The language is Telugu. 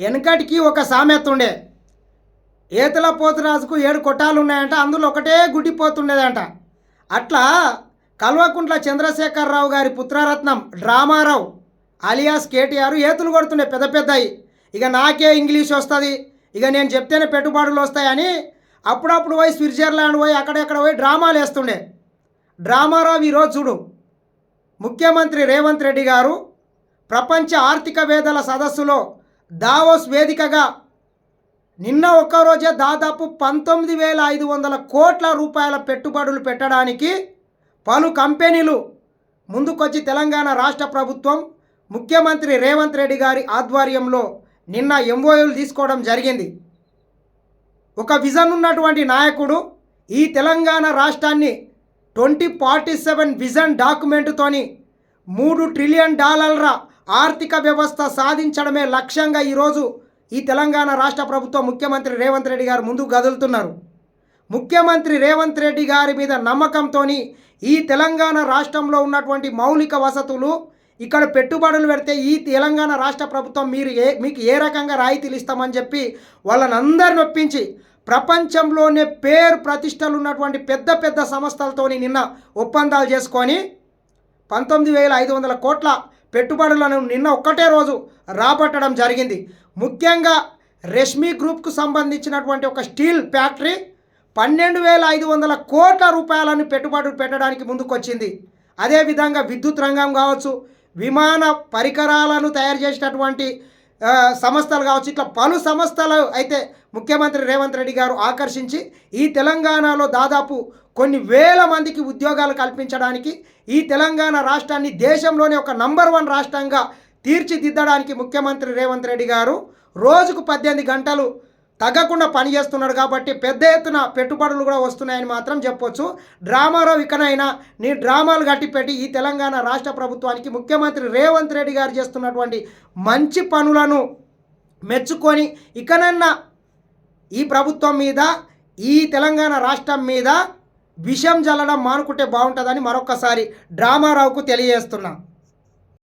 వెనకటికి ఒక సామెత ఉండే, ఏతల పోతురాజుకు 7 కొట్టాలు ఉన్నాయంట, అందులో ఒకటే గుడ్డిపోతుండేదంట. అట్లా కల్వకుంట్ల చంద్రశేఖరరావు గారి పుత్రరత్నం డ్రామారావు అలియాస్ కేటీఆర్ ఏతులు కొడుతుండే పెద్ద పెద్దయి. ఇక నాకే ఇంగ్లీష్ వస్తుంది, ఇక నేను చెప్తేనే పెట్టుబడులు వస్తాయని అప్పుడప్పుడు పోయి స్విట్జర్లాండ్ పోయి అక్కడెక్కడ పోయి డ్రామాలు వేస్తుండే. డ్రామారావు ఈరోజు చూడు, ముఖ్యమంత్రి రేవంత్ రెడ్డి గారు ప్రపంచ ఆర్థికవేత్తల సదస్సులో దావోస్ వేదికగా నిన్న ఒక్కరోజే దాదాపు 19,500 కోట్ల రూపాయల పెట్టుబడులు పెట్టడానికి పలు కంపెనీలు ముందుకొచ్చి తెలంగాణ రాష్ట్ర ప్రభుత్వం ముఖ్యమంత్రి రేవంత్ రెడ్డి గారి ఆధ్వర్యంలో నిన్న ఎంఓయూలు తీసుకోవడం జరిగింది. ఒక విజన్ ఉన్నటువంటి నాయకుడు ఈ తెలంగాణ రాష్ట్రాన్ని 2047 విజన్ డాక్యుమెంటుతోని $3 ట్రిలియన్ ఆర్థిక వ్యవస్థ సాధించడమే లక్ష్యంగా ఈరోజు ఈ తెలంగాణ రాష్ట్ర ప్రభుత్వం ముఖ్యమంత్రి రేవంత్ రెడ్డి గారు ముందుకు కదులుతున్నారు. ముఖ్యమంత్రి రేవంత్ రెడ్డి గారి మీద నమ్మకంతో ఈ తెలంగాణ రాష్ట్రంలో ఉన్నటువంటి మౌలిక వసతులు ఇక్కడ పెట్టుబడులు పెడితే ఈ తెలంగాణ రాష్ట్ర ప్రభుత్వం మీకు ఏ రకంగా రాయితీలు ఇస్తామని చెప్పి వాళ్ళని అందరిని ఒప్పించి ప్రపంచంలోనే పేరు ప్రతిష్టలు ఉన్నటువంటి పెద్ద పెద్ద సంస్థలతోని నిన్న ఒప్పందాలు చేసుకొని 19,500 కోట్ల పెట్టుబడులను నిన్న ఒక్కటే రోజు రాబట్టడం జరిగింది. ముఖ్యంగా రెష్మి గ్రూప్కు సంబంధించినటువంటి ఒక స్టీల్ ఫ్యాక్టరీ 12,500 కోట్ల రూపాయలను పెట్టుబడులు పెట్టడానికి ముందుకొచ్చింది. అదేవిధంగా విద్యుత్ రంగం కావచ్చు, విమాన పరికరాలను తయారు చేసినటువంటి సంస్థలు కావచ్చు, ఇట్లా పలు సంస్థలు అయితే ముఖ్యమంత్రి రేవంత్ రెడ్డి గారు ఆకర్షించి ఈ తెలంగాణలో దాదాపు కొన్ని వేల మందికి ఉద్యోగాలు కల్పించడానికి ఈ తెలంగాణ రాష్ట్రాన్ని దేశంలోనే ఒక నంబర్ 1 రాష్ట్రంగా తీర్చిదిద్దడానికి ముఖ్యమంత్రి రేవంత్ రెడ్డి గారు రోజుకు 18 గంటలు తగ్గకుండా పనిచేస్తున్నాడు. కాబట్టి పెద్ద ఎత్తున పెట్టుబడులు కూడా వస్తున్నాయని మాత్రం చెప్పొచ్చు. డ్రామారావు ఇకనైనా నీ డ్రామాలు గట్టిపెట్టి ఈ తెలంగాణ రాష్ట్ర ప్రభుత్వానికి ముఖ్యమంత్రి రేవంత్ రెడ్డి గారు చేస్తున్నటువంటి మంచి పనులను మెచ్చుకొని ఇకనన్నా ఈ ప్రభుత్వం మీద ఈ తెలంగాణ రాష్ట్రం మీద విషం జల్లడం మానుకుంటే బాగుంటుందని మరొకసారి డ్రామారావుకు తెలియజేస్తున్నా.